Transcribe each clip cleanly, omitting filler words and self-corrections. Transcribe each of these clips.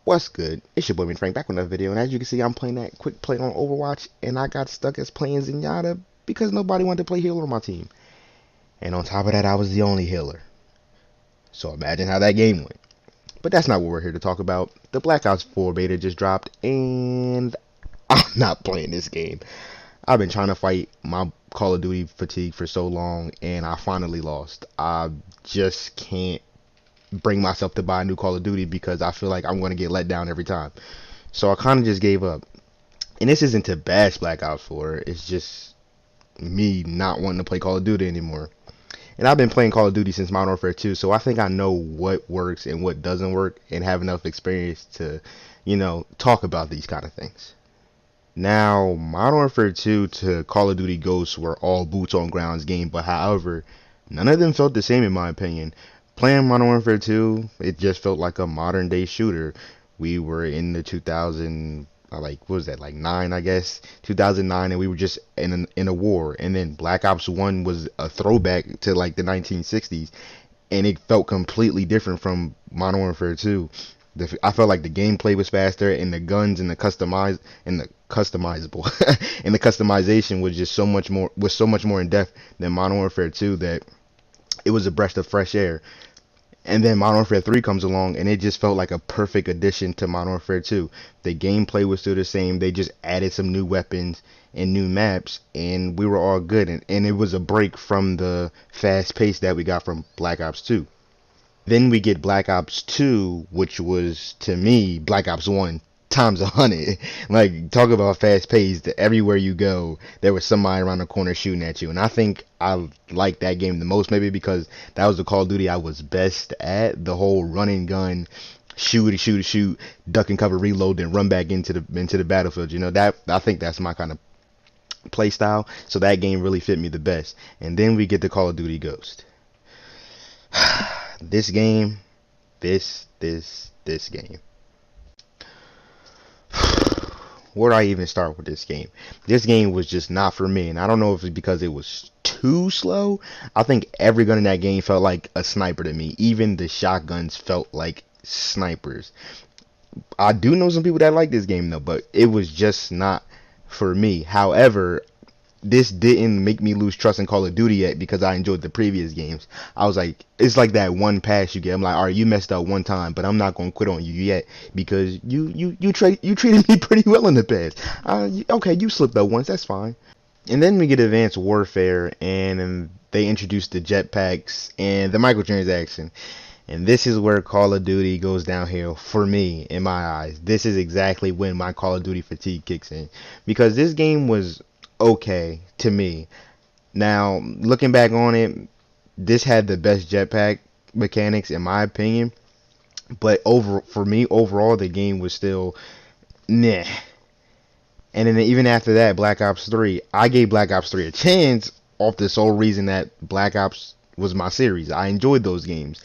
What's good? It's your boy Frank back with another video, and as you can see, I'm playing that quick play on Overwatch, and I got stuck as playing Zenyatta because nobody wanted to play healer on my team. And on top of that, I was the only healer. So imagine how that game went. But that's not what we're here to talk about. The Black Ops 4 beta just dropped, and I'm not playing this game. I've been trying to fight my Call of Duty fatigue for so long, and I finally lost. I just can't bring myself to buy a new Call of Duty because I feel like I'm going to get let down every time. So I kind of just gave up. And this isn't to bash Black Ops 4. It's just me not wanting to play Call of Duty anymore. And I've been playing Call of Duty since Modern Warfare 2, so I think I know what works and what doesn't work and have enough experience to, talk about these kind of things. Now, Modern Warfare 2 to Call of Duty Ghosts were all boots on grounds game, but however, none of them felt the same in my opinion. Playing Modern Warfare 2, it just felt like a modern day shooter. We were in the 2000, what was that, 9, I guess, 2009, and we were just in a war. And then Black Ops 1 was a throwback to the 1960s, and it felt completely different from Modern Warfare 2. I felt like the gameplay was faster, and the guns and the customizable and the customization was just so much more in depth than Modern Warfare 2 that it was a breath of fresh air. And then Modern Warfare 3 comes along, and it just felt like a perfect addition to Modern Warfare 2. The gameplay was still the same. They just added some new weapons and new maps, and we were all good. And it was a break from the fast pace that we got from Black Ops 2. Then we get Black Ops 2, which was, to me, Black Ops 1 times 100. Talk about fast paced. Everywhere you go, there was somebody around the corner shooting at you. And I think I liked that game the most, maybe because that was the Call of Duty I was best at. The whole run and gun, shoot, duck and cover, reload, and run back into the battlefield. I think that's my kind of play style. So that game really fit me the best. And then we get the Call of Duty Ghost. This game, this game. Where do I even start with this game? This game was just not for me, and I don't know if it's because it was too slow. I think every gun in that game felt like a sniper to me. Even the shotguns felt like snipers. I do know some people that like this game though, but it was just not for me. However, this didn't make me lose trust in Call of Duty yet because I enjoyed the previous games. I was like, it's like that one pass you get. I'm like, all right, you messed up one time, but I'm not gonna quit on you yet because you treated me pretty well in the past. Okay, you slipped up once, that's fine. And then we get Advanced Warfare, and they introduced the jetpacks and the microtransaction. And this is where Call of Duty goes downhill for me, in my eyes. This is exactly when my Call of Duty fatigue kicks in, because this game was okay to me. Now, looking back on it, this had the best jetpack mechanics in my opinion, but for me overall the game was still meh. And then even after that, Black Ops 3, I gave Black Ops 3 a chance off the sole reason that Black Ops was my series. I enjoyed those games,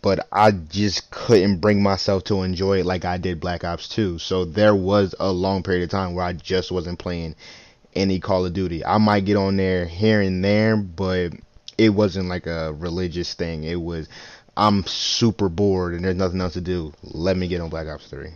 but I just couldn't bring myself to enjoy it like I did Black Ops 2. So there was a long period of time where I just wasn't playing any Call of Duty. I might get on there here and there, but it wasn't like a religious thing. It was, I'm super bored and there's nothing else to do. Let me get on Black Ops 3.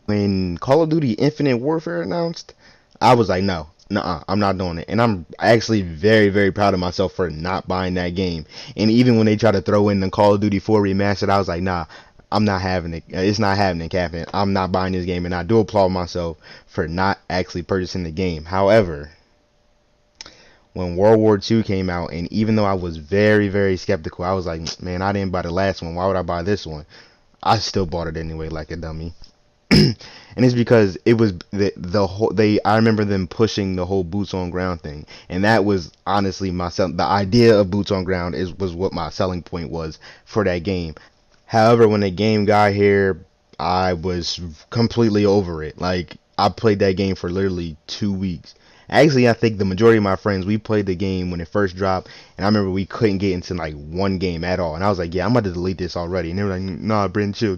When Call of Duty Infinite Warfare announced, I was like, no, I'm not doing it. And I'm actually very, very proud of myself for not buying that game. And even when they tried to throw in the Call of Duty 4 remastered, I was like, nah, I'm not having it. It's not happening, Captain. I'm not buying this game, and I do applaud myself for not actually purchasing the game. However, when World War II came out, and even though I was very, very skeptical, I was like, man, I didn't buy the last one. Why would I buy this one? I still bought it anyway, like a dummy. And it's because it was I remember them pushing the whole boots on ground thing, and that was honestly the idea of boots on ground was what my selling point was for that game. However, when the game got here, I was completely over it. I played that game for literally 2 weeks. Actually, I think the majority of my friends, we played the game when it first dropped, and I remember we couldn't get into one game at all. And I was like, yeah, I'm about to delete this already. And they were like, nah, Brent, chill.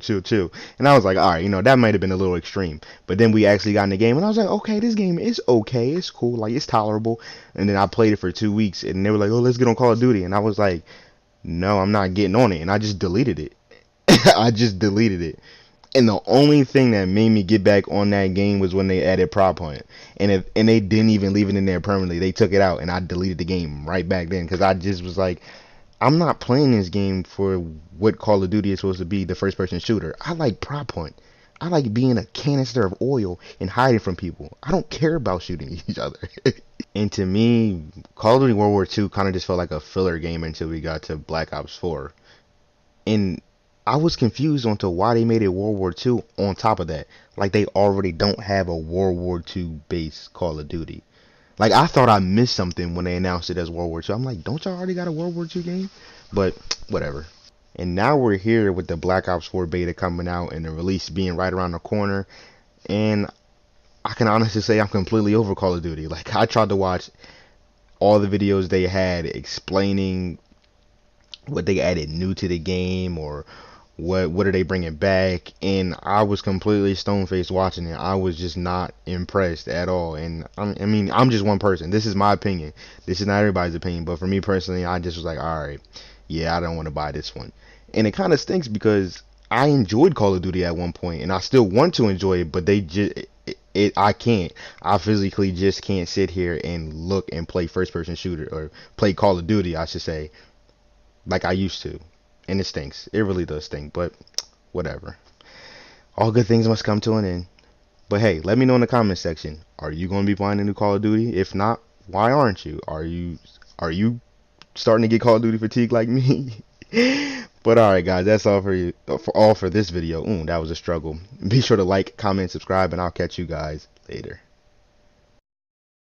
And I was like, all right, that might have been a little extreme. But then we actually got in the game, and I was like, okay, this game is okay. It's cool. It's tolerable. And then I played it for 2 weeks, and they were like, oh, let's get on Call of Duty. And I was like, no, I'm not getting on it. And I just deleted it. I just deleted it. And the only thing that made me get back on that game was when they added prop hunt, and they didn't even leave it in there permanently. They took it out, and I deleted the game right back then because I just was like, I'm not playing this game for what Call of Duty is supposed to be, the first person shooter. I like prop hunt. I like being a canister of oil and hiding from people. I don't care about shooting each other. And to me, Call of Duty World War II kind of just felt like a filler game until we got to Black Ops 4. And I was confused onto why they made it World War II on top of that. Like they already don't have a World War II based Call of Duty. Like I thought I missed something when they announced it as World War II. I'm like, don't y'all already got a World War II game? But whatever. And now we're here with the Black Ops 4 beta coming out and the release being right around the corner. And I can honestly say I'm completely over Call of Duty. Like I tried to watch all the videos they had explaining what they added new to the game or what are they bringing back, and I was completely stone faced watching it. I was just not impressed at all. And I mean, I'm just one person. This is my opinion. This is not everybody's opinion, but for me personally, I just was like, all right, yeah, I don't want to buy this one. And it kind of stinks because I enjoyed Call of Duty at one point, and I still want to enjoy it, but they just I can't. I physically just can't sit here and look and play first person shooter or play Call of Duty, I should say, like I used to. And it stinks. It really does stink, but whatever. All good things must come to an end. But hey, let me know in the comment section. Are you going to be buying a new Call of Duty? If not, why aren't you? Are you starting to get Call of Duty fatigue like me? But alright guys, that's all for this video. That was a struggle. Be sure to like, comment, subscribe, and I'll catch you guys later.